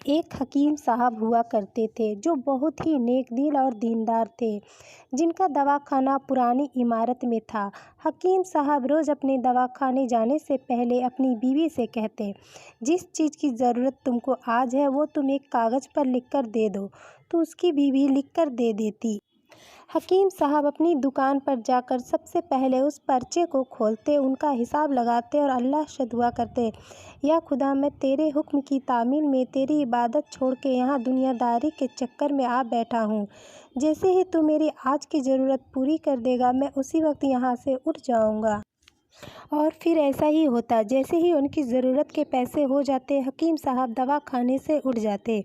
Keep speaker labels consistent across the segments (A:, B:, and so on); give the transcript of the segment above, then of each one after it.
A: ایک حکیم صاحب ہوا کرتے تھے جو بہت ہی نیک دل اور دیندار تھے، جن کا دواخانہ پرانی عمارت میں تھا۔ حکیم صاحب روز اپنے دواخانے جانے سے پہلے اپنی بیوی سے کہتے، جس چیز کی ضرورت تم کو آج ہے وہ تم ایک کاغذ پر لکھ کر دے دو، تو اس کی بیوی لکھ کر دے دیتی۔ حکیم صاحب اپنی دکان پر جا کر سب سے پہلے اس پرچے کو کھولتے، ان کا حساب لگاتے اور اللہ سے دعا کرتے، یا خدا، میں تیرے حکم کی تعمیل میں تیری عبادت چھوڑ کے یہاں دنیا داری کے چکر میں آ بیٹھا ہوں۔ جیسے ہی تو میری آج کی ضرورت پوری کر دے گا میں اسی وقت یہاں سے اٹھ جاؤں گا۔ اور پھر ایسا ہی ہوتا۔ جیسے ہی ان کی ضرورت کے پیسے ہو جاتے، حکیم صاحب دواخانے سے اٹھ جاتے۔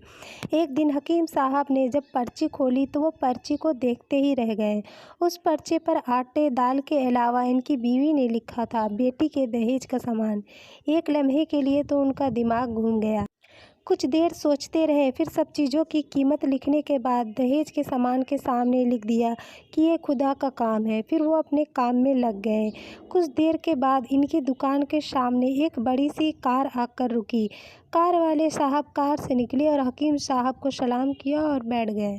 A: ایک دن حکیم صاحب نے جب پرچی کھولی تو وہ پرچی کو دیکھتے ہی رہ گئے۔ اس پرچے پر آٹے دال کے علاوہ ان کی بیوی نے لکھا تھا، بیٹی کے دہیج کا سامان۔ ایک لمحے کے لیے تو ان کا دماغ گھوم گیا۔ کچھ دیر سوچتے رہے، پھر سب چیزوں کی قیمت لکھنے کے بعد دہیج کے سامان کے سامنے لکھ دیا کہ یہ خدا کا کام ہے۔ پھر وہ اپنے کام میں لگ گئے۔ کچھ دیر کے بعد ان کی دکان کے سامنے ایک بڑی سی کار آ کر رکی۔ کار والے صاحب کار سے نکلے اور حکیم صاحب کو سلام کیا اور بیٹھ گئے۔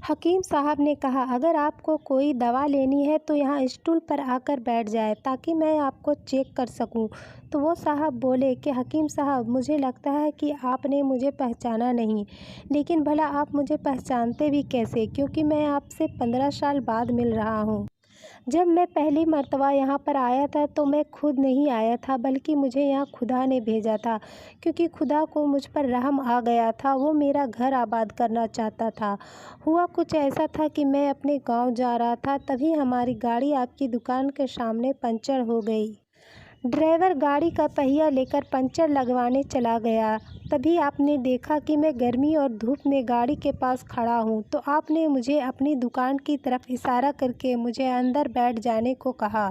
A: حکیم صاحب نے کہا، اگر آپ کو کوئی دوا لینی ہے تو یہاں اسٹول پر آ کر بیٹھ جائیں تاکہ میں آپ کو چیک کر سکوں۔ تو وہ صاحب بولے کہ حکیم صاحب، مجھے لگتا ہے کہ آپ نے مجھے پہچانا نہیں، لیکن بھلا آپ مجھے پہچانتے بھی کیسے، کیونکہ میں آپ سے 15 سال بعد مل رہا ہوں۔ جب میں پہلی مرتبہ یہاں پر آیا تھا تو میں خود نہیں آیا تھا بلکہ مجھے یہاں خدا نے بھیجا تھا، کیونکہ خدا کو مجھ پر رحم آ گیا تھا، وہ میرا گھر آباد کرنا چاہتا تھا۔ ہوا کچھ ایسا تھا کہ میں اپنے گاؤں جا رہا تھا، تبھی ہماری گاڑی آپ کی دکان کے سامنے پنچر ہو گئی۔ ڈرائیور گاڑی کا پہیہ لے کر پنچر لگوانے چلا گیا۔ تبھی آپ نے دیکھا کہ میں گرمی اور دھوپ میں گاڑی کے پاس کھڑا ہوں، تو آپ نے مجھے اپنی دکان کی طرف اشارہ کر کے مجھے اندر بیٹھ جانے کو کہا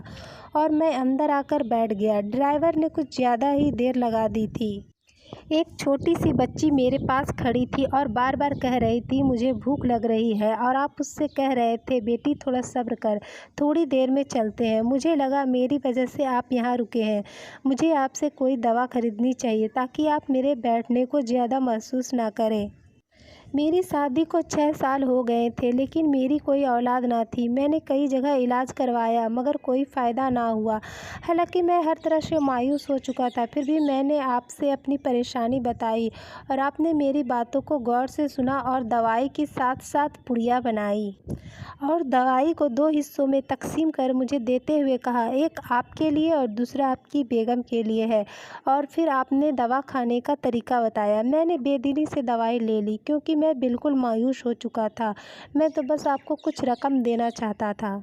A: اور میں اندر آ کر بیٹھ گیا۔ ڈرائیور نے کچھ زیادہ ہی دیر لگا دی تھی۔ ایک چھوٹی سی بچی میرے پاس کھڑی تھی اور بار بار کہہ رہی تھی، مجھے بھوک لگ رہی ہے، اور آپ اس سے کہہ رہے تھے، بیٹی تھوڑا صبر کر، تھوڑی دیر میں چلتے ہیں۔ مجھے لگا میری وجہ سے آپ یہاں رکے ہیں، مجھے آپ سے کوئی دوا خریدنی چاہیے تاکہ آپ میرے بیٹھنے کو زیادہ محسوس نہ کریں۔ میری شادی کو 6 سال ہو گئے تھے، لیکن میری کوئی اولاد نہ تھی۔ میں نے کئی جگہ علاج کروایا مگر کوئی فائدہ نہ ہوا۔ حالانکہ میں ہر طرح سے مایوس ہو چکا تھا، پھر بھی میں نے آپ سے اپنی پریشانی بتائی اور آپ نے میری باتوں کو غور سے سنا اور دوائی کی ساتھ ساتھ پڑیا بنائی اور دوائی کو 2 حصوں میں تقسیم کر مجھے دیتے ہوئے کہا، ایک آپ کے لیے اور دوسرا آپ کی بیگم کے لیے ہے، اور پھر آپ نے دوا کھانے کا طریقہ بتایا۔ میں نے بے دلی سے دوائی لے لی کیونکہ میں بالکل مایوس ہو چکا تھا، میں تو بس آپ کو کچھ رقم دینا چاہتا تھا۔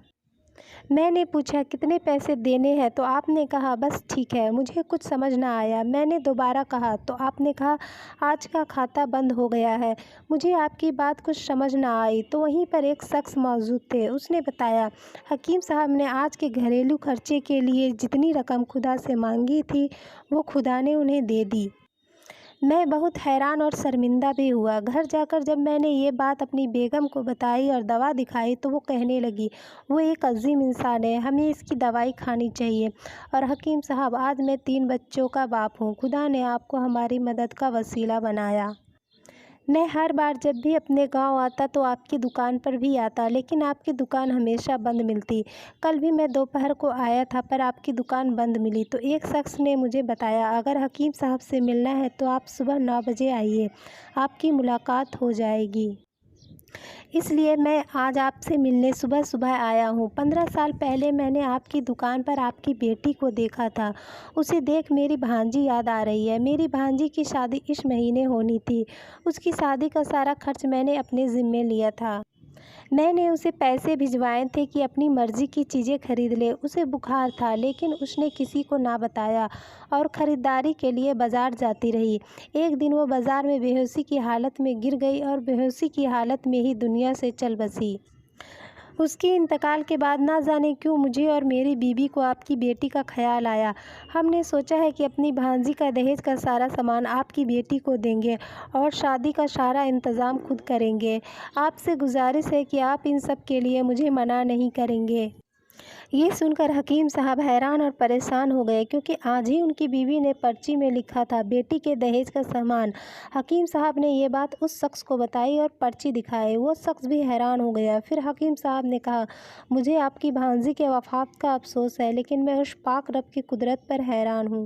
A: میں نے پوچھا، کتنے پیسے دینے ہیں؟ تو آپ نے کہا، بس ٹھیک ہے۔ مجھے کچھ سمجھ نہ آیا۔ میں نے دوبارہ کہا تو آپ نے کہا، آج کا کھاتا بند ہو گیا ہے۔ مجھے آپ کی بات کچھ سمجھ نہ آئی تو وہیں پر ایک شخص موجود تھے، اس نے بتایا، حکیم صاحب نے آج کے گھریلو خرچے کے لیے جتنی رقم خدا سے مانگی تھی وہ خدا نے انہیں دے دی۔ میں بہت حیران اور شرمندہ بھی ہوا۔ گھر جا کر جب میں نے یہ بات اپنی بیگم کو بتائی اور دوا دکھائی تو وہ کہنے لگی، وہ ایک عظیم انسان ہے، ہمیں اس کی دوائی کھانی چاہیے۔ اور حکیم صاحب، آج میں 3 بچوں کا باپ ہوں، خدا نے آپ کو ہماری مدد کا وسیلہ بنایا۔ میں ہر بار جب بھی اپنے گاؤں آتا تو آپ کی دکان پر بھی آتا، لیکن آپ کی دکان ہمیشہ بند ملتی۔ کل بھی میں دوپہر کو آیا تھا پر آپ کی دکان بند ملی۔ تو ایک شخص نے مجھے بتایا، اگر حکیم صاحب سے ملنا ہے تو آپ صبح 9 بجے آئیے، آپ کی ملاقات ہو جائے گی۔ اس لیے میں آج آپ سے ملنے صبح صبح آیا ہوں۔ 15 سال پہلے میں نے آپ کی دکان پر آپ کی بیٹی کو دیکھا تھا، اسے دیکھ میری بھانجی یاد آ رہی ہے۔ میری بھانجی کی شادی اس مہینے ہونی تھی، اس کی شادی کا سارا خرچ میں نے اپنے ذمے لیا تھا۔ میں نے اسے پیسے بھجوائے تھے کہ اپنی مرضی کی چیزیں خرید لے۔ اسے بخار تھا لیکن اس نے کسی کو نہ بتایا اور خریداری کے لیے بازار جاتی رہی۔ ایک دن وہ بازار میں بے ہوشی کی حالت میں گر گئی اور بے ہوشی کی حالت میں ہی دنیا سے چل بسی۔ اس کے انتقال کے بعد نہ جانے کیوں مجھے اور میری بیوی کو آپ کی بیٹی کا خیال آیا۔ ہم نے سوچا ہے کہ اپنی بھانجی کا دہیج کا سارا سامان آپ کی بیٹی کو دیں گے اور شادی کا سارا انتظام خود کریں گے۔ آپ سے گزارش ہے کہ آپ ان سب کے لیے مجھے منع نہیں کریں گے۔ یہ سن کر حکیم صاحب حیران اور پریشان ہو گئے، کیونکہ آج ہی ان کی بیوی نے پرچی میں لکھا تھا بیٹی کے دہیج کا سامان۔ حکیم صاحب نے یہ بات اس شخص کو بتائی اور پرچی دکھائی۔ وہ شخص بھی حیران ہو گیا۔ پھر حکیم صاحب نے کہا، مجھے آپ کی بھانجی کے وفات کا افسوس ہے، لیکن میں اس پاک رب کی قدرت پر حیران ہوں۔